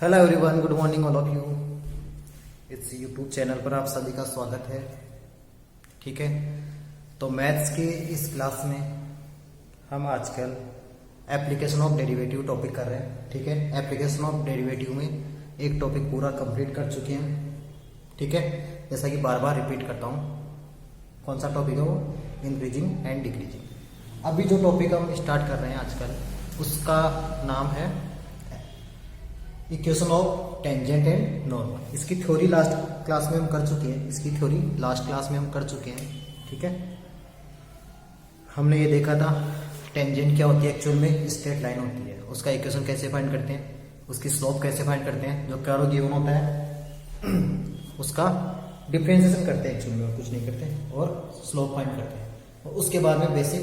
Hello everyone, good morning all of you. इस YouTube channel पर आप सभी का स्वागत है। ठीक है, तो मैथ्स के इस क्लास में हम आजकल एप्लीकेशन ऑफ डेरिवेटिव टॉपिक कर रहे हैं। ठीक है, एप्लीकेशन ऑफ डेरिवेटिव में एक टॉपिक पूरा कंप्लीट कर चुके हैं। ठीक है, जैसा कि बार बार रिपीट करता हूँ, कौन सा टॉपिक है वो? Increasing and decreasing. अभी जो टॉपिक हम स्टार्ट कर रहे हैं आजकल, उसका नाम है equation of tangent and normal. इसकी थ्योरी लास्ट क्लास में हम कर चुके हैं। ठीक है, हमने ये देखा था टेंजेंट क्या होती है, एक्चुअल में स्ट्रेट लाइन होती है। उसका इक्वेशन कैसे फाइंड करते हैं, उसकी स्लोप कैसे फाइंड करते हैं, जो कर्व गिवन होता है उसका डिफरेंशिएशन करते हैं एक्चुअल में, और कुछ नहीं करते, और स्लोप फाइंड करते हैं। और उसके बाद में बेसिक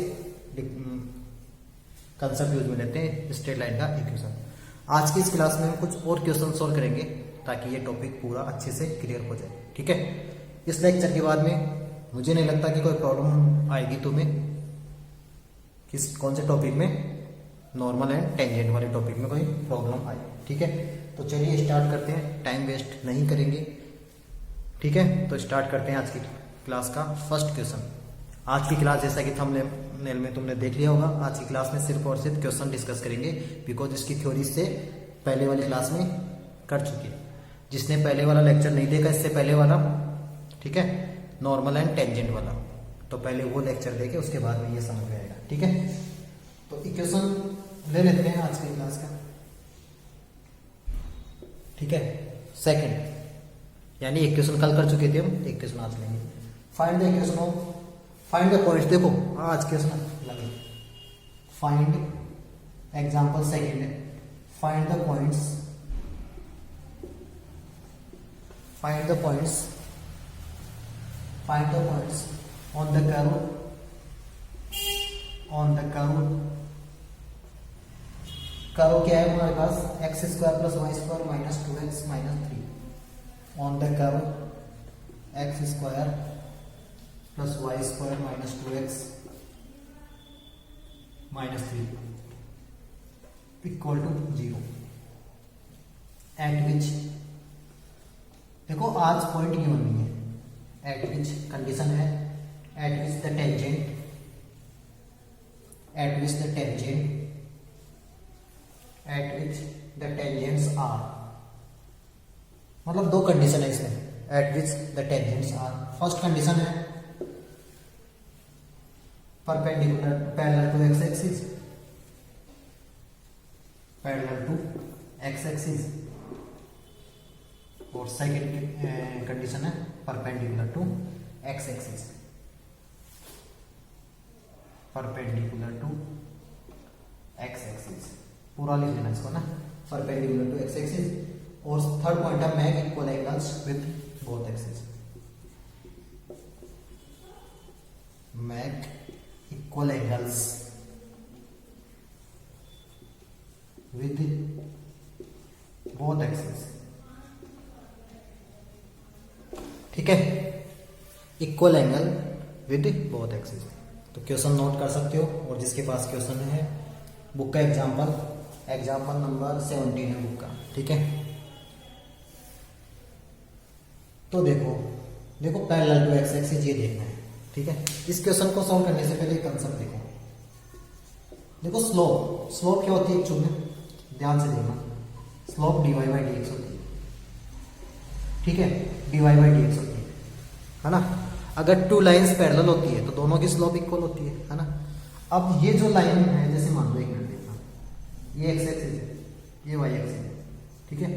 कंसेप्ट यूज में लेते हैं स्ट्रेट लाइन का इक्वेशन। आज की इस क्लास में हम कुछ और क्वेश्चन सॉल्व करेंगे ताकि ये टॉपिक पूरा अच्छे से क्लियर हो जाए। ठीक है, इस लेक्चर के बाद में मुझे नहीं लगता कि कोई प्रॉब्लम आएगी तुम्हें कौन से टॉपिक में, नॉर्मल एंड टेंजेंट वाले टॉपिक में कोई प्रॉब्लम आए। ठीक है, तो चलिए स्टार्ट करते हैं, टाइम वेस्ट नहीं करेंगे। ठीक है, तो स्टार्ट करते हैं आज की क्लास का फर्स्ट क्वेश्चन। आज की क्लास जैसा कि थंबनेल में तुमने देख लिया होगा, आज की क्लास में सिर्फ और सिर्फ क्वेश्चन डिस्कस करेंगे, बिकॉज इसकी थ्योरी से पहले वाली क्लास में कर चुके हैं। जिसने पहले वाला लेक्चर नहीं देखा, इससे पहले वाला, ठीक है, नॉर्मल एंड टेंजेंट वाला, तो पहले वो लेक्चर देखे, उसके बाद में ये समझ में आएगा। ठीक है, तो इक्वेशन ले लेते हैं आज की क्लास का। ठीक है, सेकंड, यानी इक्वेशन कल कर चुके थे हम, इक्वेशन आज लेंगे। Find the equation of, find the points. देखो आज क्वेश्चन लगे, फाइंड एग्जांपल सेकंड है, find the points, find the points, find the points on the curve, on the curve. Curve क्या है हमारे पास? X square plus y square minus 2x minus 3 on the curve x square plus y square minus 2x minus 3 equal to 0 at which, देखो आज point given नहीं है, at which condition है, at which the tangent, at which the tangent, at which the tangents are, मतलब दो condition है इसमें, at which the tangents are. First condition है perpendicular parallel to x axis, parallel to x axis, और second condition है perpendicular to x axis, perpendicular to x axis, पूरा लिख लेना इसको ना, परपेंडिकुलर टू एक्स एक्सिस। और थर्ड पॉइंट है make equal angles with both axis, make equal angles with both axis. ठीक है, equal angle with both axis. तो क्वेश्चन नोट कर सकते हो, और जिसके पास क्वेश्चन है, बुक का एग्जांपल नंबर 17 है बुक का। ठीक है, तो देखो पैरेलल टू एक्स एक्सिस ये देखना है। ठीक है, इस क्वेश्चन को सॉल्व करने से पहले कंसेप्ट देखो स्लोप क्या होती है एक्चुअली में, ध्यान से देखना, स्लोप dy बाई dx होती है। ठीक है, dy बाई dx होती है ना। अगर टू लाइंस पैरेलल होती है तो दोनों की स्लोप इक्वल होती है ना। अब ये जो लाइन है, जैसे मान लो एक मिनट देखना, ये x एक्सिस है, ये y एक्सिस है। ठीक है,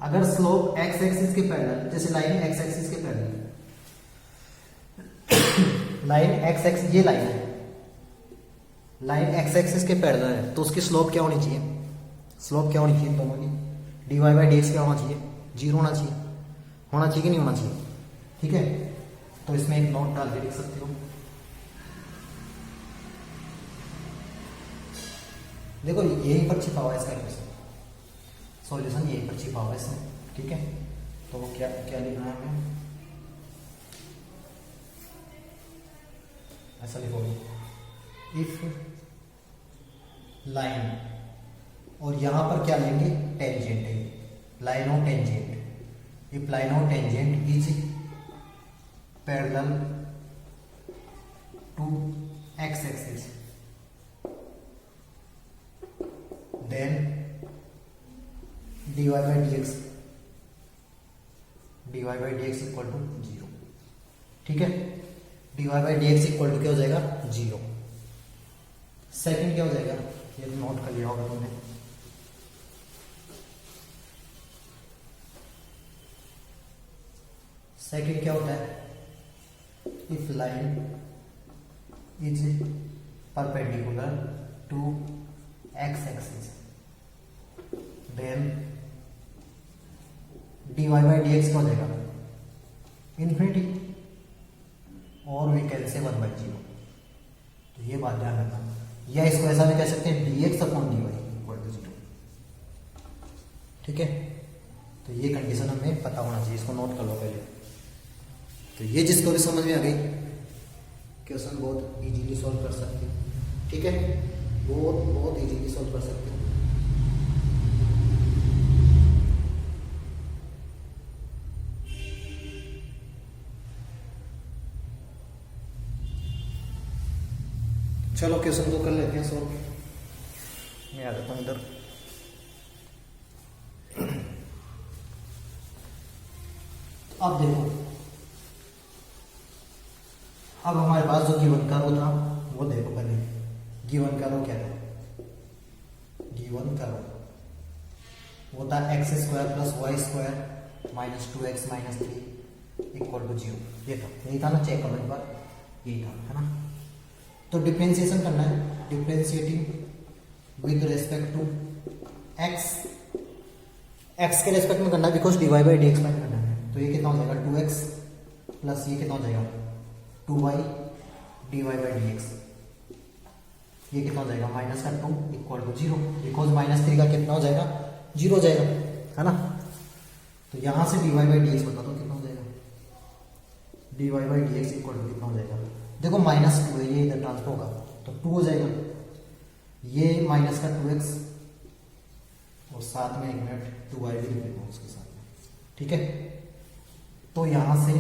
अगर स्लोप x एक्सिस के पैरेलल, जैसे लाइन x एक्सिस के पैरेलल, लाइन x एक्सिस, ये लाइन है, लाइन x एक्सिस के पैरेलल है, तो उसकी स्लोप क्या होनी चाहिए? स्लोप क्या होनी चाहिए दोनों की? dy बाई dx क्या होना चाहिए? 0 होना चाहिए। होना चाहिए कि नहीं होना चाहिए? ठीक है, तो इसमें एक नोट डाल के लिख सकते हो। देखो यहीं पर छिपा हुआ है इसका क्वेश्चन, सॉल्यूशन यहीं पर छिपा हुआ है इसमें। ठीक है, तो क्या क्या लिखना है हमें? ऐसा लिखोगे, इफ लाइन, और यहां पर क्या लेंगे? टेंजेंट है, line of tangent, if line of tangent is parallel to x axis, then dy by dx equal to 0। ठीक है, dy by dx equal to क्या हो जाएगा 0। सेकंड क्या हो जाएगा, ये नोट कर लिया होगा तुमने। सेकंड क्या होता है, if line is perpendicular to x axis then dy by dx क्या हो जाएगा इन्फिनिटी, और वी कैन से 1/0। तो ये बात ध्यान रखना, या इसको ऐसा भी कह सकते हैं dx upon dy equal to 0। ठीक है, तो ये कंडीशन हमें पता होना चाहिए, इसको नोट कर लो पहले। तो ये जिसको भी समझ में आ गई, क्वेश्चन बहुत इजीली सॉल्व कर सकते हैं। ठीक है, बहुत इजीली सॉल्व कर सकते हैं। चलो क्वेश्चन को कर लेते हैं सॉल्व। मैं आ जाता हूँ इधर। अब देखो, अब हमारे पास जो गिवन करो था वो देखो पहले। गिवन करो क्या था, गिवन करो वो था x² + y² - 2x - 3 equal to 0। ये था, यही था ना, चेक करो एक बार, यही था, है ना। तो डिफरेंशिएशन करना है, differentiating with respect to x के रेस्पेक्ट में करना है, बिकॉज dy by dx में करना है। तो ये कितना हो जाएगा 2x प्लस ये कितना हो जाएगा 2y dy by dx, ये कितना हो जाएगा -2 इक्वल टू 0, बिकॉज -3 का कितना हो जाएगा 0 हो जाएगा, है ना। तो यहां से dy by dx बता दो कितना हो जाएगा, dy by dx equal to कितना हो जाएगा। देखो -2 है, ये इधर ट्रांसफर होगा तो 2 हो जाएगा, ये -2x और साथ में 1 मिनट 2y भी लिख लेंगे उसके साथ में। ठीक है, तो यहां से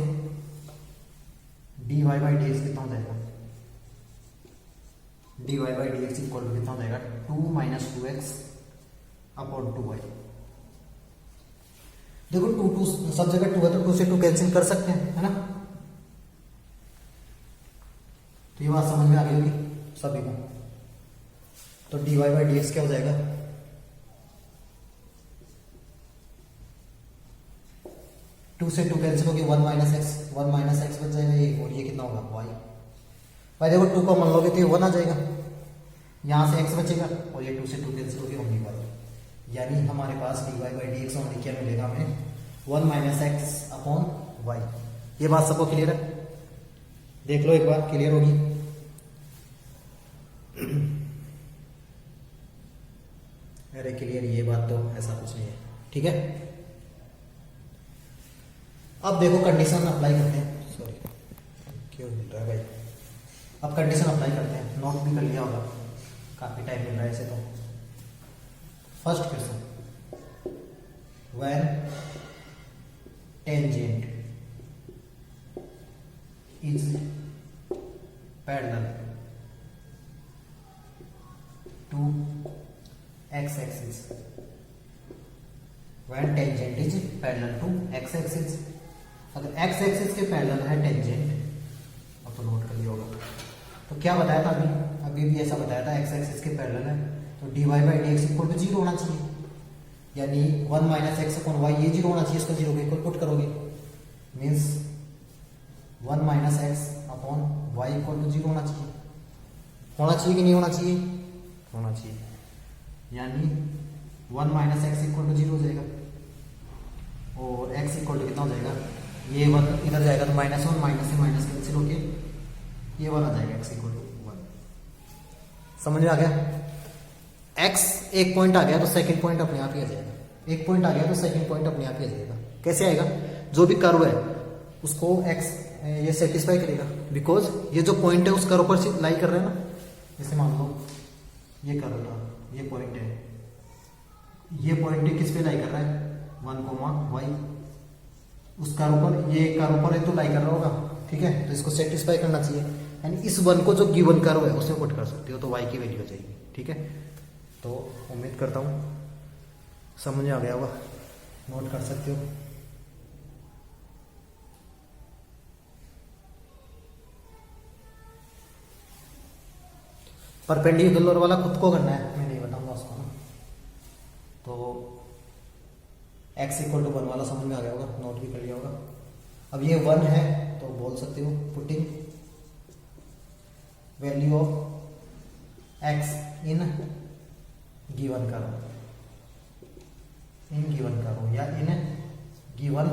dy by dx कितना हो जाएगा, dy by dx equal to कितना हो जाएगा 2 - 2x अपॉन 2y। देखो 2 सब जगह 2 है तो 2 से 2 कैंसिल कर सकते हैं, है ना। तो ये बात समझ में आ गई होगी सभी को। तो dy by dx क्या हो जाएगा, 2 से 2 कैंसिल होगी, 1 - x बच जाएगा ये, और ये कितना होगा y। भाई देखो 2 को मान लोगे तो ये 1 आ जाएगा, यहां से x बचेगा और ये 2 से 2 कैंसिल होगी, ओनली y। यानी हमारे पास dy by dx ओनली क्या मिलेगा हमें 1 - x अपॉन y। ये बात सबको क्लियर है, देख लो एक बार, क्लियर होगी। अरे क्लियर, ये बात तो ऐसा कुछ नहीं है। ठीक है, अब देखो कंडीशन अप्लाई करते हैं। सॉरी क्यों मिल रहा है भाई, अब कंडीशन अप्लाई करते हैं। नोट भी कर लिया होगा, काफी टाइम मिल रहा है ऐसे तो। First question, when tangent is parallel to x axis, when tangent is parallel to x axis। अगर x axis के पैरेलल है टेंजेंट, अब तो नोट कर लिया होगा। तो क्या बताया था अभी भी ऐसा बताया था, x axis के पैरेलल है तो dy by dx equal to 0 होना चाहिए, यानी 1 - x अपॉन y, ये 0 होना चाहिए, इसको 0 के इक्वल पुट करोगे, means 1 - x upon y equal to 0 होना चाहिए। होना चाहिए कि नहीं होना चाहिए, होना चाहिए, यानी 1 - x इक्वल टू 0 हो जाएगा, और x इक्वल टू कितना हो जाएगा, ये 1 इधर जाएगा तो -1 से माइनस कैंसिल होके ये 1 आ जाएगा, x इक्वल टू 1। समझ में आ गया। x एक पॉइंट आ गया तो सेकंड पॉइंट अपने आप ही आ जाएगा, एक पॉइंट आ गया तो सेकंड पॉइंट अपने आप ही आ जाएगा। कैसे आएगा, जो भी कर्व है उसको x ये सेटिस्फाई करेगा, बिकॉज ये जो पॉइंट है उस कर्व पर लाई कर रहा है ना। जैसे मान लो ये कर्व था, ये पॉइंट है, ये पॉइंट किस पे लाई कर रहा है, 1, उसका ऊपर ये कर्व ऊपर है तो लाई कर रहा होगा, ठीक है, तो इसको सेटिस्फाई करना चाहिए, यानी इस वन को जो गिवन कर्व है उसमें पुट कर सकते हो तो y की वैल्यू हो जाएगी, ठीक है। तो उम्मीद करता हूँ समझ आ गया होगा, नोट कर सकते हो। परपेंडिकुलर वाला खुद को करना है, मैं नहीं बताऊंगा उसको ना। तो x इक्वल टू 1 वाला समझ में आ गया होगा, नोट भी कर लिया होगा। अब ये 1 है तो बोल सकते हो putting value of x in given curve, या in given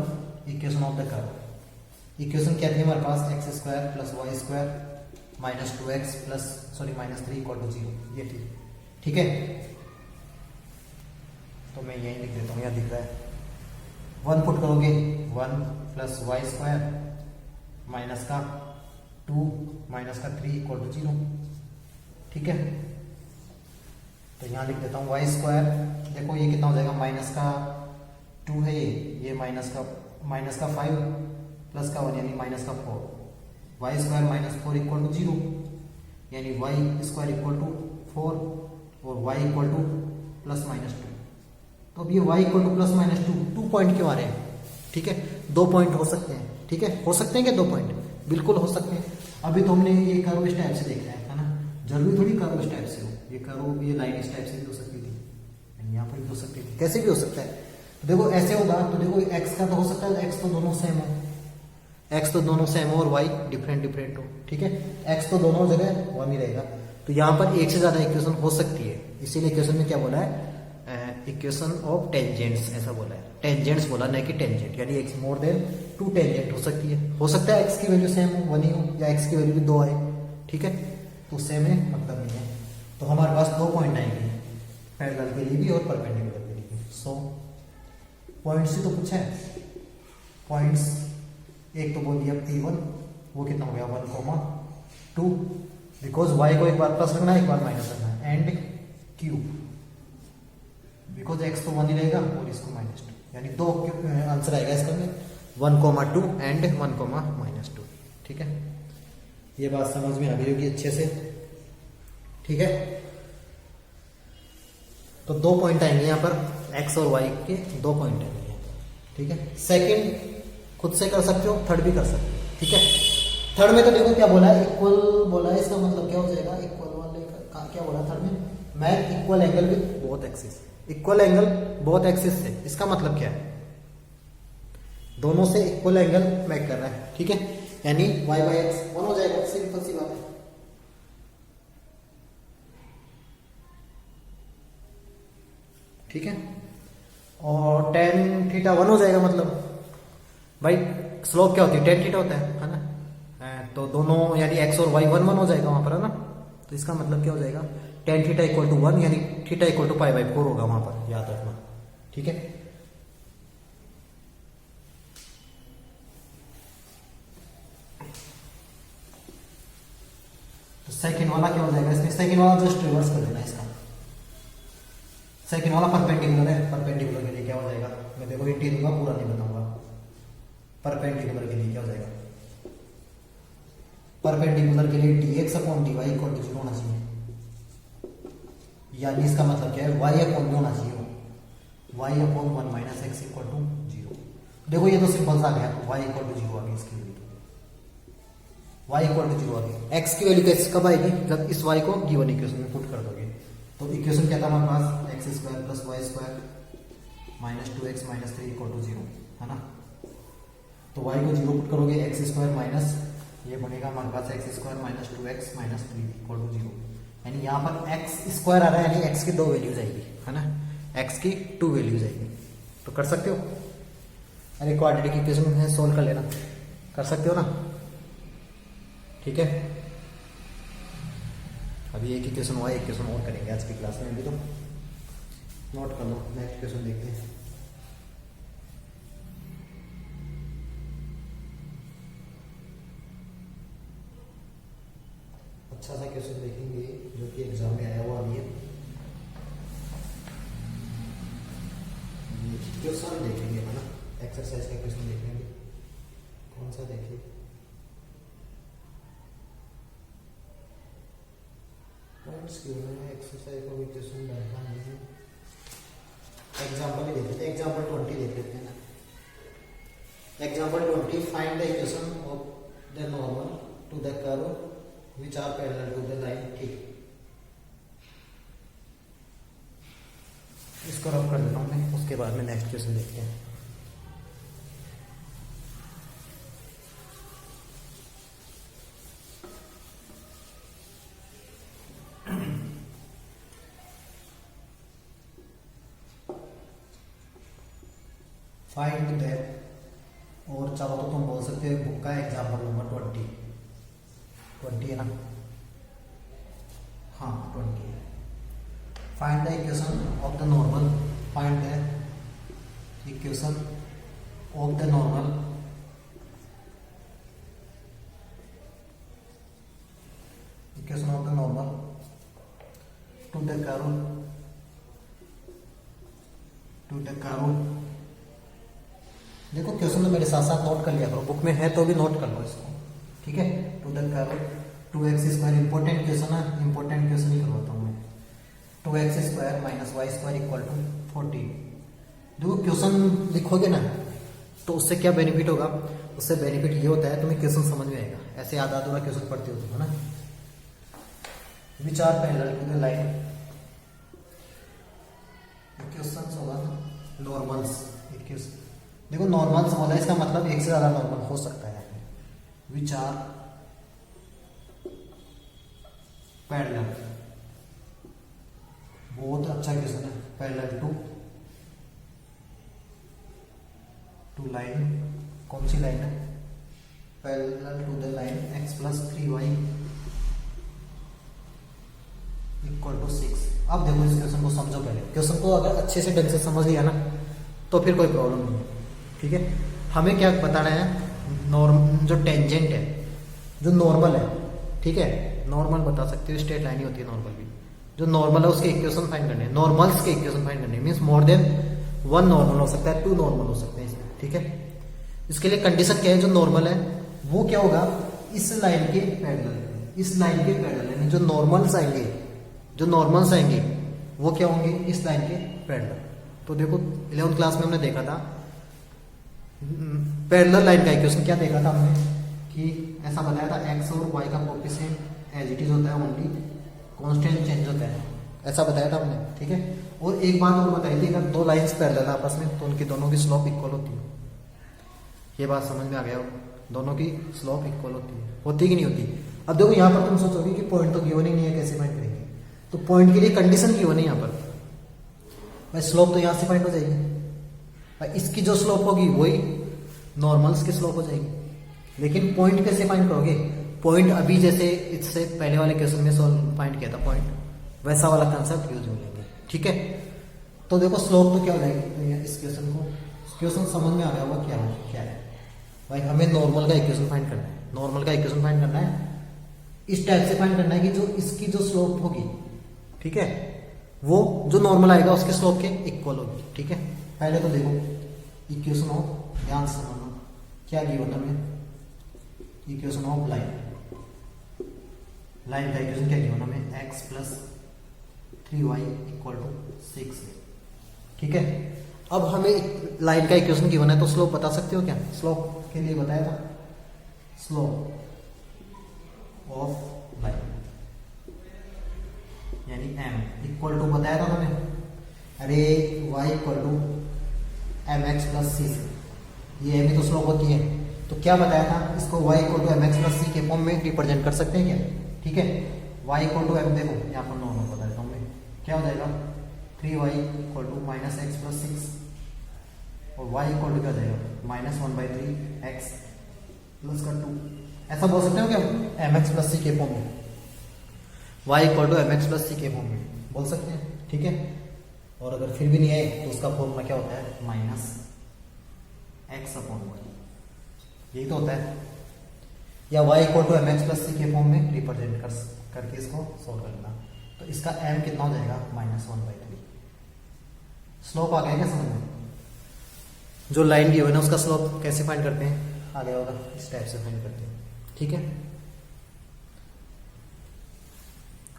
equation of the curve. Equation क्या थी हमारे पास, x square plus y square minus 2x plus minus 3 equal to 0, ये थी, ठीक है। तो मैं यही लिख देता हूँ, यहाँ दिख रहा है 1 पुट करोगे 1 प्लस वाई स्क्वायर माइनस का 2 माइनस का 3 इक्वल टू 0, ठीक है। तो यहाँ लिख देता हूँ वाई स्क्वायर, देखो ये कितना हो जाएगा, माइनस का 2 है ये माइनस का 5 प्लस का 1 यानी माइनस का 4, Y square minus 4 equal to 0, यानी वाई स्क्वायर इक्वल टू 4 और Y equal to plus minus 2। तो अब ये Y equal to plus minus 2 point क्यों आ रहे हैं, ठीक है, 2 पॉइंट हो सकते हैं, ठीक है, हो सकते हैं क्या 2 पॉइंट, बिल्कुल हो सकते हैं। अभी तो हमने ये कर्व इस टाइप से देखा है ना, जरूरी थोड़ी कर्व इस टाइप से हो, ये कर्व ये लाइन इस टाइप से भी हो सकती थी, यहाँ पर भी हो सकती थी, कैसे भी हो सकता है। तो देखो ऐसे होगा तो देखो x का तो हो सकता है, x तो दोनों सेम हो, x तो दोनों सेम हो और y डिफरेंट हो, ठीक है, x तो दोनों जगह 1 ही रहेगा। तो यहाँ पर एक से ज्यादा इक्वेशन हो सकती है, इसीलिए इक्वेशन में क्या बोला है, इक्वेशन ऑफ टेंजेंट्स ऐसा बोला है, टेंजेंट्स बोला नहीं कि टेंजेंट, यानी x मोर देन 2 टेंजेंट हो सकती है, हो सकता है x की वैल्यू सेम हो 1 ही हो, या x की वैल्यू भी 2 आए, ठीक है, तो सेम है मतलब नहीं है। तो हमारे पास 2 पॉइंट आएंगे, पैरेलल के लिए भी और परपेंडिकुलर के लिए भी। सो पॉइंट्स ही तो पूछा है, पॉइंट्स एक तो बोल दिया P1, वो कितना हो गया 1,2, बिकॉज y को एक बार प्लस रखना है एक बार माइनस रखना है, एंड Q बिकॉज x तो 1 ही रहेगा और इसको -2, यानी 2 आंसर आएगा इसका में 1,2 एंड 1,-2, ठीक है। ये बात समझ में आ गई होगी अच्छे से, ठीक है। तो 2 पॉइंट आएंगे यहाँ पर, x और y के 2 पॉइंट आएंगे, ठीक है। सेकंड खुद से कर सकते हो, थर्ड भी कर सकते हो, ठीक है। थर्ड में तो देखो क्या बोला है, इक्वल बोला है, इसका मतलब क्या हो जाएगा, इक्वल वाले का क्या बोला थर्ड में, make equal angle with both axis, equal angle both axis से, इसका मतलब क्या है, दोनों से इक्वल एंगल मैक कर रहा है, ठीक है, यानी y बाई एक्स 1 हो जाएगा, सिंपल सी बात है, ठीक है। और tan थीटा 1 हो जाएगा, मतलब भाई स्लोप क्या होती है, tan थीटा होता है ना, तो दोनों यानी x और y 1 हो जाएगा वहां पर, है ना। तो इसका मतलब क्या हो जाएगा, tan थीटा इक्वल टू 1 यानी थीटा इक्वल टू π/4 होगा वहां पर, याद रखना, ठीक है। तो सेकंड वाला क्या हो जाएगा, इसमें सेकंड वाला जस्ट रिवर्स कर देना इसका, सेकंड वाला परपेंडिकुलर है, परपेंडिकुलर के लिए क्या हो जाएगा, मैं देखो हिंट ही दूंगा पूरा नहीं बताऊंगा। परपेंडिकुलर के लिए क्या हो जाएगा, परपेंडिकुलर के लिए dx upon dy equal to 0 होना चाहिए, यानी इसका मतलब क्या है, y अपॉन में होना चाहिए, y upon 1 minus X equal to 0। देखो ये तो सिंपल सा आ गया, y इक्वल टू 0 आ गई इसकी वैल्यू, y इक्वल टू 0 आ गई। x की वैल्यू कैसे कब आएगी, जब इस y को गिवन इक्वेशन में पुट कर दोगे। तो इक्वेशन क्या था हमारे पास, x square plus y square minus 2x minus 3 equal to 0, है ना। तो y को 0 पुट करोगे, एक्स स्क्वायर माइनस ये बनेगा हमारे पास x square minus 2x minus 3 equal to 0, यानी यहाँ पर एक्स स्क्वायर आ रहा है, यानी x की 2 वैल्यूज आएगी, है ना, x की 2 वैल्यूज आएगी। तो कर सकते हो, अरे क्वाड्रेटिक इक्वेशन में सोल्व कर लेना, कर सकते हो ना, ठीक है। अभी एक इक्वेशन हुआ, एक इक्वेशन और करेंगे आज की क्लास में, अभी तो नोट कर लो, नेक्स्ट इक्वेशन देखते हैं। अच्छा सा क्वेश्चन देखेंगे जो कि एग्जाम में आया हुआ अभी है, क्वेश्चन देखेंगे है ना, एक्सरसाइज का क्वेश्चन देखेंगे। कौन सा देखिए, पॉइंट्स क्यों है, एक्सरसाइज का भी क्वेश्चन बैठा नहीं है। एग्जांपल ही देख लेते हैं, एग्जांपल 20 देख लेते हैं ना। Example 20, find the equation of the normal to the curve which are parallel to the line. ठीक, इसको रब कर देता हूँ मैं, उसके बाद में नेक्स्ट क्वेश्चन देखते हैं। फाइंड दैट, और चाहो तो तुम बोल सकते हो बुक का एग्जाम्पल नंबर 20 है ना, हाँ 20 है। Find the equation of the normal, find the equation of the normal equation of the normal to the curve. देखो क्वेश्चन तो मेरे साथ साथ नोट कर लिया करो, बुक में है तो भी नोट कर लो इसको, ठीक है। To the curve 2x², important question है, इंपॉर्टेंट क्वेश्चन ही करवाता हूँ मैं। 2x² minus y² equal to 40। देखो क्वेश्चन लिखोगे ना तो उससे क्या बेनिफिट होगा, उससे बेनिफिट ये होता है तुम्हें क्वेश्चन समझ में आएगा। ऐसे आधा अधूरा क्वेश्चन पढ़ते हो तुम, है ना। Which are parallel to the line, question होगा नॉर्मल्स। देखो नॉर्मल्स बोला है, इसका मतलब एक से ज्यादा नॉर्मल हो सकता है। विच आर पैरेलल, बहुत अच्छा क्वेश्चन है। पैरेलल टू लाइन, कौन सी लाइन है, parallel to the line x + 3y = 6। अब देखो इस क्वेश्चन को समझो पहले, क्वेश्चन को अगर अच्छे से ढंग से समझ लिया ना तो फिर कोई प्रॉब्लम नहीं है, ठीक है। हमें क्या बताना है, नॉर्म जो टेंजेंट है, जो नॉर्मल है, ठीक है, नॉर्मल बता सकते हो, स्ट्रेट लाइन ही होती है नॉर्मल भी। जो नॉर्मल है उसके इक्वेशन फाइंड करने हैं, नॉर्मल्स के इक्वेशन फाइंड करने मींस मोर देन 1 नॉर्मल हो सकता है, 2 नॉर्मल हो सकते हैं इसमें, ठीक है। इसके लिए कंडीशन क्या है, जो नॉर्मल है वो क्या होगा, इस लाइन के पैरेलल, इस लाइन के पैरेलल, यानी जो नॉर्मल्स आएंगे वो क्या होंगे, इस लाइन के पैरेलल। तो देखो 11th क्लास में हमने देखा था पैरेलल लाइन का इक्वेशन, क्या देखा था हमने कि ऐसा बताया था x और y का कोएफिशिएंट एज इट इज होता है, ओनली कांस्टेंट चेंज होता है, ऐसा बताया था हमने, ठीक है। और एक बात और बताई थी, अगर दो लाइंस पैरेलल है आपस में तो उनकी दोनों की स्लोप इक्वल होती है। ये बात समझ में आ गया, दोनों की स्लोप इक्वल होती कि नहीं होती। अब देखो यहाँ पर तुम सोचोगे कि पॉइंट तो गिवन ही नहीं है, कैसे फाइंड करेंगे, तो पॉइंट के लिए कंडीशन गिवन है यहाँ पर, भाई स्लोप तो यहाँ से फाइंड हो जाएगी, भाई इसकी जो स्लोप होगी वही नॉर्मल्स की स्लोप हो जाएगी। लेकिन पॉइंट कैसे फाइंड करोगे, पॉइंट अभी जैसे इससे पहले वाले क्वेश्चन में सॉल्व फाइंड किया था पॉइंट, वैसा वाला कंसेप्ट यूज हो लेंगे, ठीक है। तो देखो स्लोप तो क्या हो जाएगी, तो इस क्वेश्चन समझ में आ गया होगा क्या है भाई, हमें नॉर्मल का इक्वेशन फाइंड करना है, नॉर्मल का इक्वेशन फाइंड करना है, इस टाइप से फाइंड करना है कि जो इसकी जो स्लोप होगी, ठीक है, वो जो नॉर्मल आएगा उसके स्लोप के इक्वल होगी, ठीक है। पहले तो देखो इक्वेशन ऑफ, ध्यान से समझना क्या गिवन है, इक्वेशन ऑफ लाइन का इक्वेशन क्या गिवन हमें, x + 3y = 6, ठीक है। अब हमें लाइन का इक्वेशन गिवन है तो स्लोप बता सकते हो क्या, स्लोप के लिए बताया था, स्लोप ऑफ लाइन यानी m = बताया था हमें, अरे y = mx + c, ये m ही तो स्लोप होती है, तो क्या बताया था, इसको y = mx + c के फॉर्म में रिप्रेजेंट कर सकते हैं क्या, ठीक है। y = m, देखो यहाँ पर नॉर्मल बताया था हमें, क्या हो जाएगा 3y = -x + 6 और y = क्या जाएगा -1/3x + 2, ऐसा बोल सकते हो क्या, mx + c के फॉर्म में, y = mx + c के फॉर्म में बोल सकते हैं, ठीक है। और अगर फिर भी नहीं आए तो उसका फॉर्मूला क्या होता है, -x/y, यही तो होता है, या y = mx + c के फॉर्म में रिप्रेजेंट करके इसको सॉल्व करना। तो इसका m कितना हो जाएगा, -1/3। स्लोप आ गया क्या समझ में, जो लाइन गिवन है उसका स्लोप कैसे फाइंड करते हैं, आगे होगा इस टाइप से फाइंड करते हैं, ठीक है।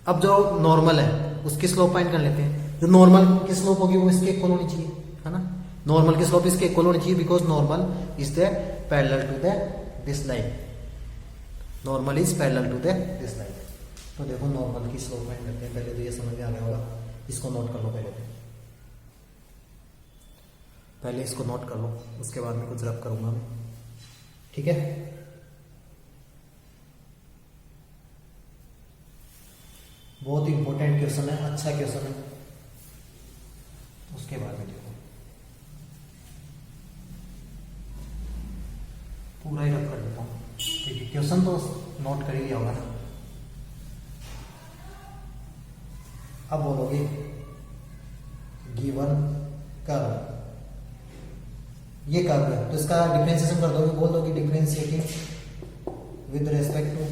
अब जो नॉर्मल है उसकी स्लोप फाइंड कर लेते हैं। जो नॉर्मल की स्लोप होगी वो इसके इक्वल होनी चाहिए, है ना। नॉर्मल की स्लोप इसके इक्वल होनी चाहिए because normal is the parallel to the this line, normal is parallel to the this line. तो देखो नॉर्मल की स्लोप फाइंड करते हैं। पहले तो ये समझ में आ गया होगा, इसको नोट कर लो पहले इसको नोट कर लो, उसके बाद में कुछ रब करूंगा मैं, ठीक है। बहुत इंपॉर्टेंट क्वेश्चन है, अच्छा क्वेश्चन है। उसके बाद में देखो पूरा ही रब कर देता हूँ, ठीक है। क्वेश्चन तो नोट कर ही लिया होगा ना। अब बोलोगे गिवन कर्व, ये कर्व है तो इसका डिफरेंशिएशन कर दोगे, बोल दोगे differentiating with respect to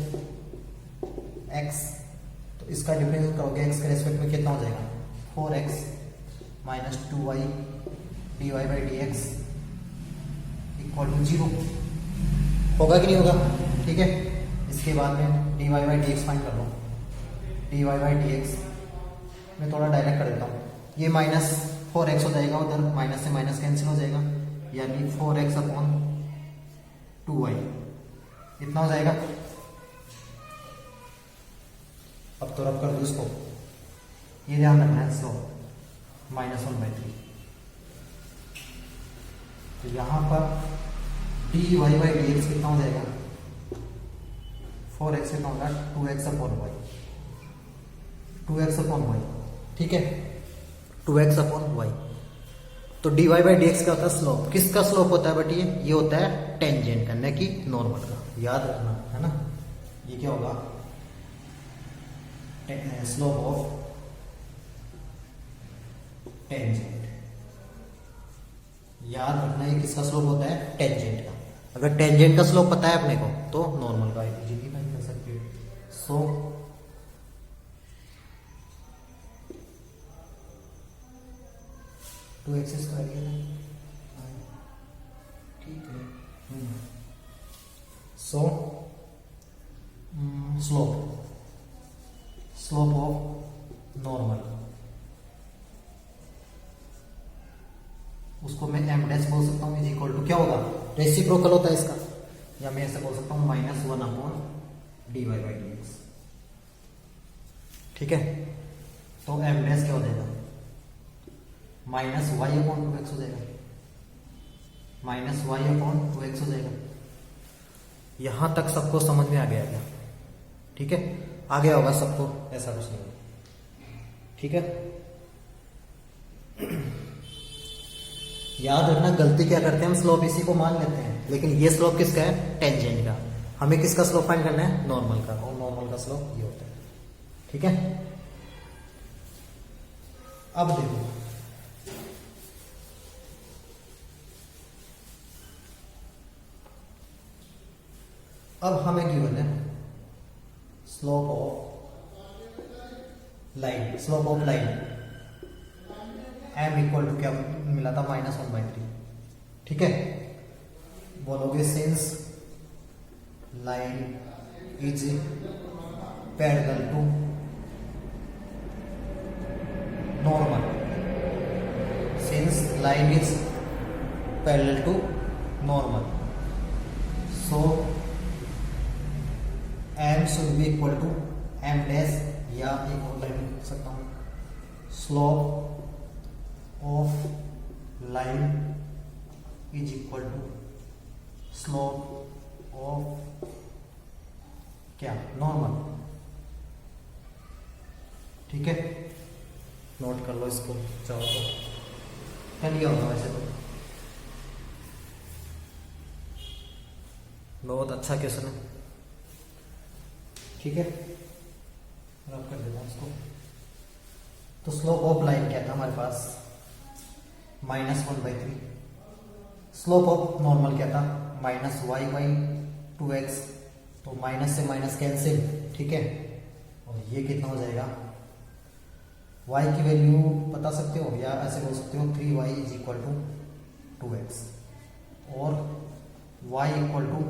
X. तो इसका डिफरेंशिएशन करोगे एक्स के रेस्पेक्ट में कितना हो जाएगा, 4x minus 2y dy by D X equal to 0 होगा कि नहीं होगा, ठीक है। इसके बाद में dy by D x find कर लो। dy बाई डी एक्स मैं थोड़ा डायरेक्ट कर देता हूँ, ये माइनस 4x हो जाएगा, उधर माइनस से माइनस कैंसिल हो जाएगा, यानी 4x अपॉन 2y इतना हो जाएगा। अब तो रब कर दो इसको, ये ध्यान रखना है स्लोप -1/3। तो यहां पर dy बाई डी एक्स कितना हो जाएगा, 4x कितना होगा 2x upon y, 2x upon y, ठीक है, 2x अपॉन y। तो dy बाई डी एक्स का होता है स्लोप। किसका स्लोप होता है बट ये होता है टेंजेंट का, न कि नॉर्मल का, याद रखना है ना। ये क्या होगा, स्लोप ऑफ टेंजेंट, याद रखना ये किसका स्लोप होता है, टेंजेंट का। अगर टेंजेंट का स्लोप पता है अपने को तो नॉर्मल का इजीली फाइंड कर सकते हो। सो टू एक्स स्क्वायर, ठीक है। सो स्लोप ऑफ नॉर्मल, उसको मैं एम डैश बोल सकता हूँ, इज इक्वल टू क्या होगा, रेसिप्रोकल होता है इसका, या मैं ऐसे बोल सकता हूँ -1 upon dy by D x, ठीक है। तो एम डैश क्या हो जाएगा, -y अपॉन 2x हो जाएगा, -y अपॉन 2x हो जाएगा। यहां तक सबको समझ में आ गया क्या, ठीक है। आ गया होगा सबको, ऐसा कुछ नहीं, ठीक है। याद रखना गलती क्या करते हैं हम, स्लोप इसी को मान लेते हैं, लेकिन ये स्लोप किसका है, टेंजेंट का। हमें किसका स्लोप फाइंड करना है, नॉर्मल का, और नॉर्मल का स्लोप ये होता है, ठीक है। अब देखो अब हमें गिवन है slope of line, slope of line m equal to क्या मिला था, -1/3, ठीक है। बोलोगे since line is parallel to normal, since line is parallel to normal, so m should be equal to m dash, या एक और लाइन लिख सकता हूं, slope of line is equal to slope of क्या, नॉर्मल, ठीक है। नोट कर लो इसको, चाहो तो क्या लिया होगा, वैसे तो बहुत अच्छा क्वेश्चन है, ठीक है। रब कर देता हूं इसको। तो स्लोप ऑफ लाइन क्या था हमारे पास, -1/3। स्लोप ऑफ नॉर्मल क्या था, -y बाई 2x, तो माइनस से माइनस कैंसिल, ठीक है। और ये कितना हो जाएगा, y की वैल्यू बता सकते हो, या ऐसे बोल सकते हो 3y is equal to 2x, और y इक्वल टू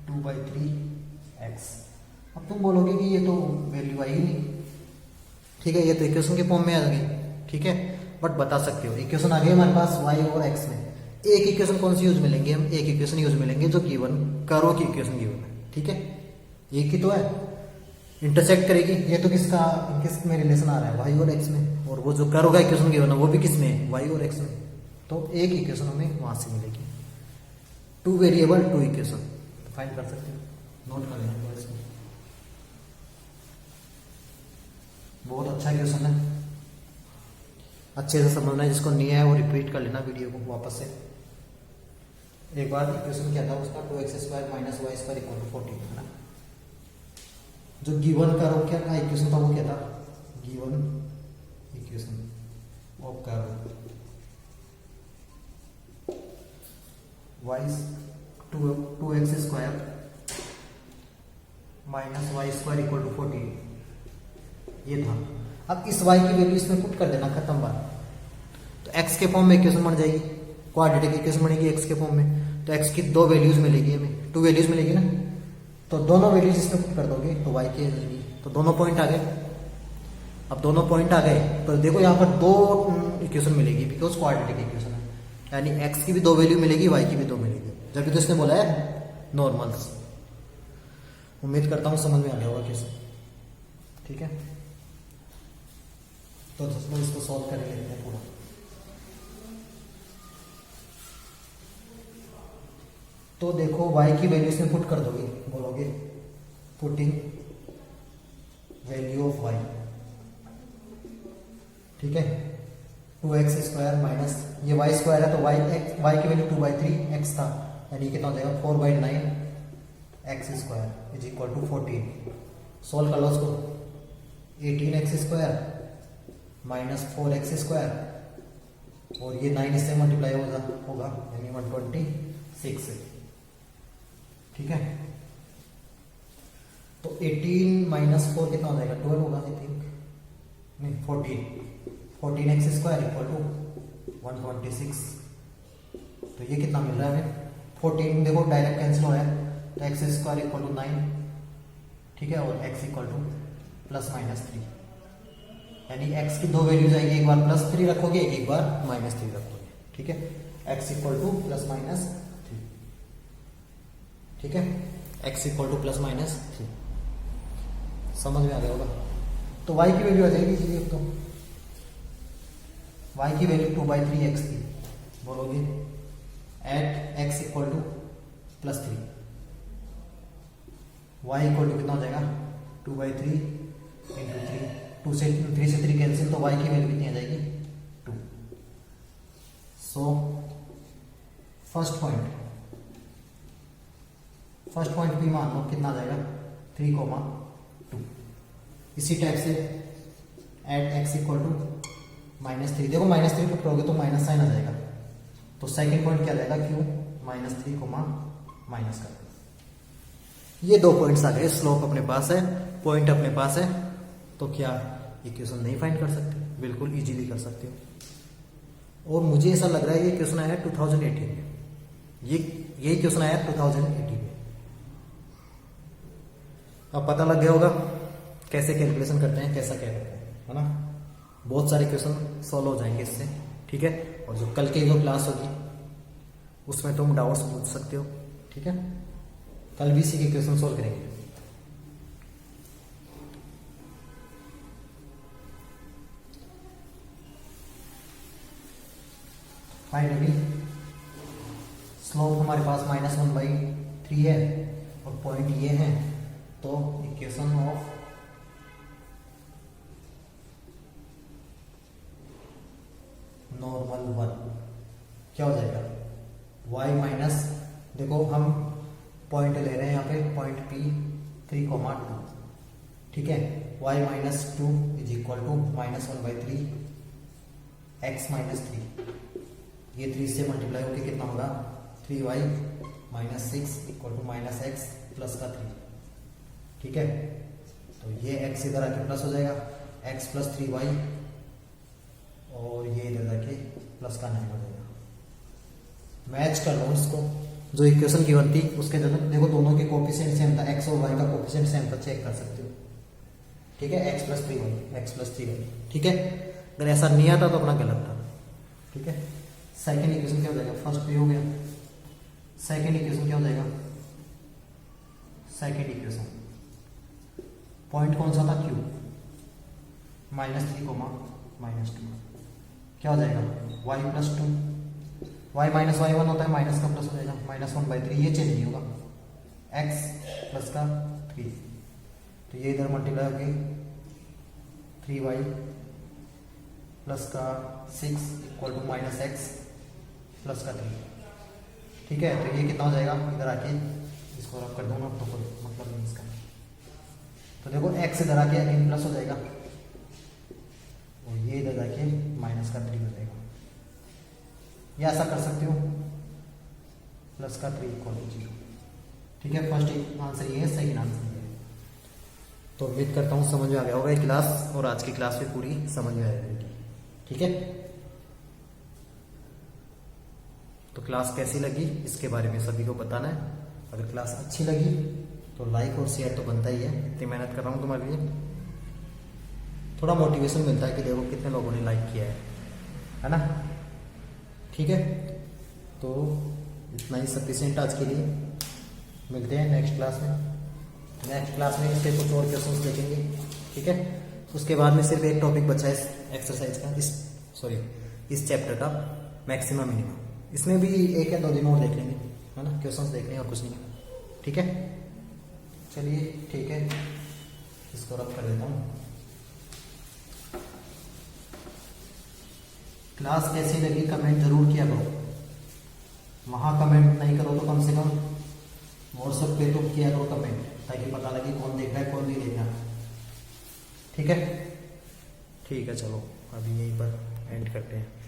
2/3x। अब तुम बोलोगे कि ये तो वैल्यू आई ही नहीं, ठीक है, ये तो इक्वेशन के फॉर्म में आ गई, ठीक है, बट बता सकते हो इक्वेशन आ गई हमारे पास y और x में। एक इक्वेशन कौन सी यूज मिलेंगे, हम एक इक्वेशन यूज मिलेंगे जो गिवन कर्व की इक्वेशन गिवन है, ठीक है, एक ही तो है, इंटरसेक्ट करेगी, ये तो किस में रिलेशन आ रहा है, y और x में, और वो जो कर्व का इक्वेशन गिवन है वो भी किस में है, y और x में, तो एक इक्वेशन हमें वहां से मिलेगी। 2 वेरिएबल 2 इक्वेशन फाइंड कर सकते हो, नोट कर लेना इसको, बहुत अच्छा क्वेश्चन है, अच्छे से समझना है, जिसको नहीं है वो रिपीट कर लेना वीडियो को वापस से एक बार। इक्वेशन क्या था उसका, 2x² - y² = 14 है ना। जो गिवन कर्व क्या का इक्वेशन था वो क्या था, given equation of curve y 2x² - y² = 14 ये था। अब इस y की वैल्यू इसमें पुट कर देना, खत्म बात। तो x के फॉर्म में इक्वेशन बन जाएगी, क्वाड्रेटिक इक्वेशन बनेगी x के फॉर्म में, तो x की 2 वैल्यूज मिलेगी हमें, 2 वैल्यूज मिलेगी ना, तो दोनों वैल्यूज इसमें पुट कर दोगे तो y की मिलेगी, तो दोनों पॉइंट आ गए। अब दोनों पॉइंट आ गए तो देखो यहाँ पर 2 इक्वेशन मिलेगी, बिकॉज क्वाड्रेटिक इक्वेशन है, यानी x की भी 2 वैल्यू मिलेगी, y की भी 2 मिलेगी, जब भी तो इसने बोला है नॉर्मल्स। उम्मीद करता हूँ समझ में आ गया होगा कैसे, ठीक है। तो दोस्तों इसको सॉल्व कर लेते हैं पूरा। तो देखो y की वैल्यू इसमें पुट कर दोगे, बोलोगे पुटिंग वैल्यू ऑफ y, ठीक है, 2x² माइनस ये y² है तो y की वैल्यू 2/3x था, यानी कितना हो जाएगा 4/9x² = 14। सॉल्व कर लो उसको, 18x² माइनस 4x² और ये 9 इससे मल्टीप्लाई होगा यानी 126, ठीक है। तो 18 माइनस 4 कितना हो जाएगा, 12 होगा आई थिंक, नहीं 14x² = 126। तो ये कितना मिल रहा है हमें, 14 देखो डायरेक्ट कैंसिल हो रहा है, तो x² = 9, ठीक है, और x = +-3, यानी x की 2 वैल्यूज आएगी, एक बार +3 रखोगे एक बार -3 रखोगे, ठीक है, x = +-3, ठीक है, x = +-3, समझ में आ गया होगा। तो y की वैल्यू आ जाएगी इसलिए, तो y की वैल्यू 2/3x थी, बोलोगे एट x = +3, y = कितना हो जाएगा 2/3 × 3, 2 से 3 से 3 कैंसिल, तो y की वैल्यू कितनी आ जाएगी 2। सो फर्स्ट पॉइंट भी मान लो कितना आ जाएगा 3,2। इसी टाइप से एट x = -3, देखो -3 पुट करोगे तो माइनस साइन आ जाएगा, तो सेकंड पॉइंट क्या जाएगा q -3, कर ये 2 पॉइंट्स आ गए, स्लोप अपने पास है, पॉइंट अपने पास है, तो क्या इक्वेशन नहीं फाइंड कर सकते, बिल्कुल इजीली कर सकते हो। और मुझे ऐसा लग रहा है ये क्वेश्चन आया 2018 में, ये क्वेश्चन आया 2018 में। अब पता लग गया होगा कैसे कैलकुलेशन करते हैं, कैसा क्या करते हैं, है ना। बहुत सारे क्वेश्चन सॉल्व हो जाएंगे इससे, ठीक है। और जो कल की जो क्लास होगी उसमें तुम डाउट्स पूछ सकते हो, ठीक है, कल भी इसी के क्वेश्चन सॉल्व करेंगे। फाइनली स्लोप हमारे पास -1/3 है और पॉइंट ये है, तो इक्वेशन ऑफ नॉर्मल 1 क्या हो जाएगा, y माइनस, देखो हम पॉइंट ले रहे हैं यहाँ पे, पॉइंट P 3,2, ठीक है, y - 2 = -1/3 x - 3, ये 3 से मल्टीप्लाई होकर कितना होगा 3y - 6 = -x + 3, ठीक है। तो ये x इधर आके प्लस हो जाएगा, x + 3y, और ये इधर जाके +9 हो जाएगा, मैच कर लो इसको, जो इक्वेशन गिवन थी उसके अंदर देखो दोनों के कोफिशिएंट सेम था, एक्स और वाई का कोफिशिएंट सेम था, चेक कर सकते हो। ठीक है, x plus 3y, x plus 3y। ठीक है, अगर ऐसा नहीं आता तो अपना गलत था। ठीक है, सेकेंड इक्वेशन क्या हो जाएगा, फर्स्ट पे हो गया, सेकेंड इक्वेशन क्या हो जाएगा, सेकेंड इक्वेशन पॉइंट कौन सा था, Q, -3, -2 क्या हो जाएगा, y plus 2, y minus y 1 होता है, माइनस का प्लस हो जाएगा, -1/3, ये चेंज नहीं होगा, x प्लस का 3, तो ये इधर मल्टीप्लाई हो गई 3y प्लस का 6 इक्वल टू -x प्लस का 3। ठीक है, तो ये कितना हो जाएगा, इधर आके इसको रब कर दो ना, तो कोई मतलब नहीं इसका। तो देखो x इधर आके अगेन प्लस हो जाएगा और ये इधर आके माइनस का 3 हो जाएगा, या ऐसा कर सकते हो प्लस का 3 इक्वल टू 0। ठीक है, फर्स्ट आंसर ये है, सेकेंड आंसर ये है। तो उम्मीद करता हूँ समझ में आ गया होगा ये क्लास, और आज की क्लास भी पूरी समझ में आ जाएगी। ठीक है, तो क्लास कैसी लगी इसके बारे में सभी को बताना है। अगर क्लास अच्छी लगी तो लाइक और शेयर तो बनता ही है, इतनी मेहनत कर रहा हूँ तुम्हारे लिए, थोड़ा मोटिवेशन मिलता है कि देखो कितने लोगों ने लाइक किया है ना। ठीक है, तो इतना ही सफिशिएंट आज के लिए, मिलते हैं नेक्स्ट क्लास में। नेक्स्ट क्लास में इसके कुछ और क्वेश्चंस देखेंगे। ठीक है, उसके बाद में सिर्फ एक टॉपिक बचा है इस एक्सरसाइज का, इस चैप्टर का, मैक्सिमम मिनिमम। इसमें भी 1 या 2 दिन और देख लेंगे, है ना, क्वेश्चंस देख लेंगे और कुछ नहीं। ठीक है, चलिए ठीक है, इसको रब कर देता हूँ। क्लास कैसी लगी कमेंट जरूर किया करो, वहाँ कमेंट नहीं करो तो कम से कम व्हाट्सएप पे तो किया करो कमेंट, ताकि पता लगे कौन देख रहा है कौन नहीं देख रहा। ठीक है, ठीक है, चलो अभी यहीं पर एंड करते हैं।